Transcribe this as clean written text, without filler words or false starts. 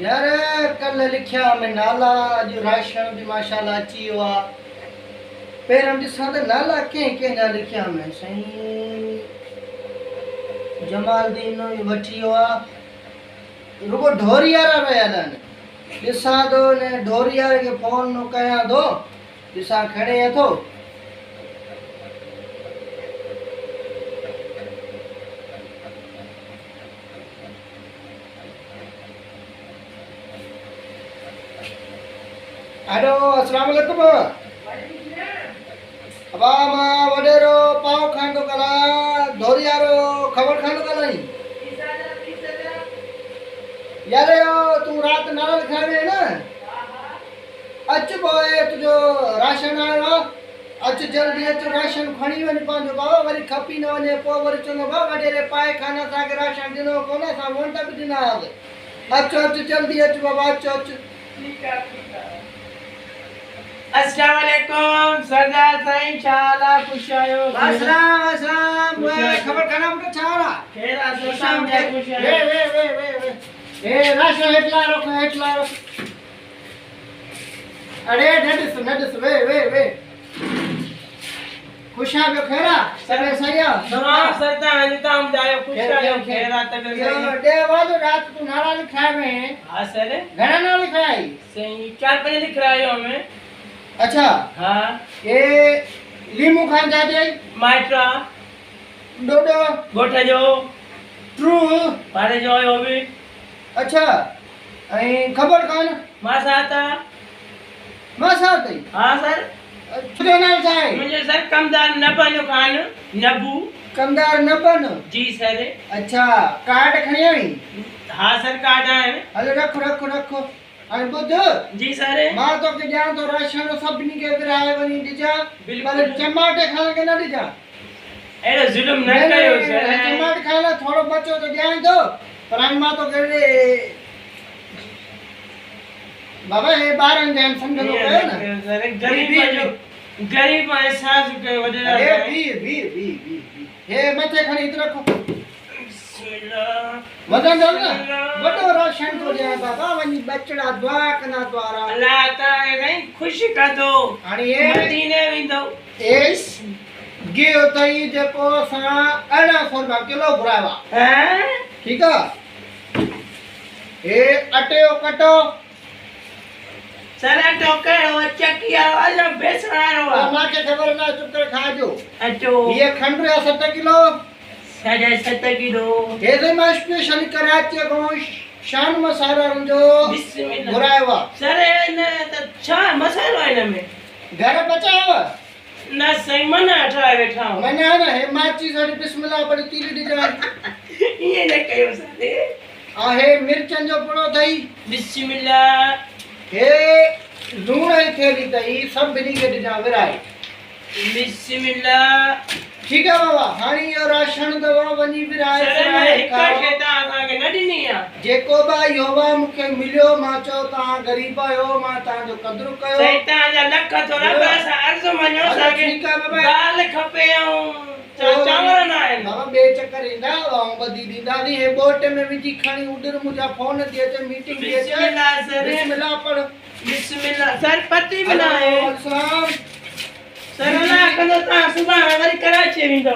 यार कल लिखिया में नाला जो राशन भी माशाल्लाह अची हुआ पेरम ॾिसां त नाला कंहिं जा लिखिया में साईं जमालदीन वठी हुआ रुगो ढोरियारा रहियल आहिनि ॾिसां थो ने ढोरियारे खे फोन न कयां थो ॾिसां खणे थो हेलो अस्सलाम वालेकुम अबा मां वडेरो पाव खांडो कला ढोरियारो खबर खांडो कलाई यार तू रात नारा खावे ना अच बोए तुझो राशन आयो अच जल्दी अच राशन खणी वने पांजो बाबा वरी खपी न वने पो वरी चंगो बाबा वडेरे पाए खाना सा के राशन दिनो कोने सा वोंटा भी दिना अच अच जल्दी अच बाबा अच अच ठीक है अस्सलाम वालेकुम सरदार साईं शाला खुश आयो अस्सलाम अस्सलाम वे खबर खाना पुट छारा खेरा शाम के खुश आयो वे ए राशन हेटला रखो अरे नडस वे खुश आयो खेरा सबे सही हां सरदार निताम जायो खुश आयो खेरा तबे सही दे वालो रात तू नारा लिखा में हां सर घणा नारा लिखाई सही 4-5 लिख रहा हूं मैं अच्छा हाँ ये लीमू खान जाते माइट्रा डोडो गोठा जो ट्रू पारे जो हो भी अच्छा ऐ खबर खान मासाता हाँ सर छुदो नाल छाए मुझे सर कमदार नबन खान नबू कमदार नबन जी सर अच्छा कार्ड खणी आई हाँ सर कार्ड है हल रखो अरे बुध जी सर मां तो के जान तो राशन सभनी के विराए वनी दिजा बिल्कुल टमाटे खाने के ना दिजा एड़ो जुल्म न कयो सर टमाटे खाला थोड़ो बचो तो ध्यान दो पर हम मां तो करे बाबा ये बारन ध्यान समझो कयो ना सर गरीब एहसास के वजह अरे भी हे मथे खणी इधर रखो मदन दल ना बड़ो राशन तो दे बाबा वनी बचड़ा दुआ कना द्वारा अल्लाह ताला रे खुशी का दो आणि ये मदीने विंदो एस गियो तई जेको सा 1800 रुपया किलो भरावा हैं ठीक है ए अटे कटो सर टोके वो चकिया वाला बेसरानो मां के खबर ना चुकर खाजो अचो ये खंडरा 7 किलो 7.5 किलो हेदे में स्पेशल कराची को शान मसाला जो बिस्मिल्लाह भरावा सर ने तो छा मसालो है ना में घर बचावा ना सही मना हटाए बैठा हूं मना ना है माची साडी बिस्मिल्लाह बड़ी तीली दी जान ये ने कयो सर आहे मिर्चन जो पुड़ो थई बिस्मिल्लाह हे लूण है थेली तई सब बिनी के दिजा विराई बिस्मिल्लाह ठीक है बाबा हानी यो राशन दवा वनी विराई सर मैं एक शेता आगे न दिनिया जेको बा योवा मुके मिलियो मा चो ता गरीब आयो मा ता जो कदर कयो सैता जा लख थोड़ा बस अर्ज मन्यो सागे ठीक है बाबा दाल खपे चावल ना है बाबा बे चक्कर इंदा वांग बदी दीदा दी हे बोट में विजी खणी उडर मुजा फोन दिए ते मीटिंग दिए बिस्मिल्लाह सर बिस्मिल्लाह पढ़ बिस्मिल्लाह सर पति बनाए अस्सलाम सर ना कदो ता सुबह वरी कराची विंदो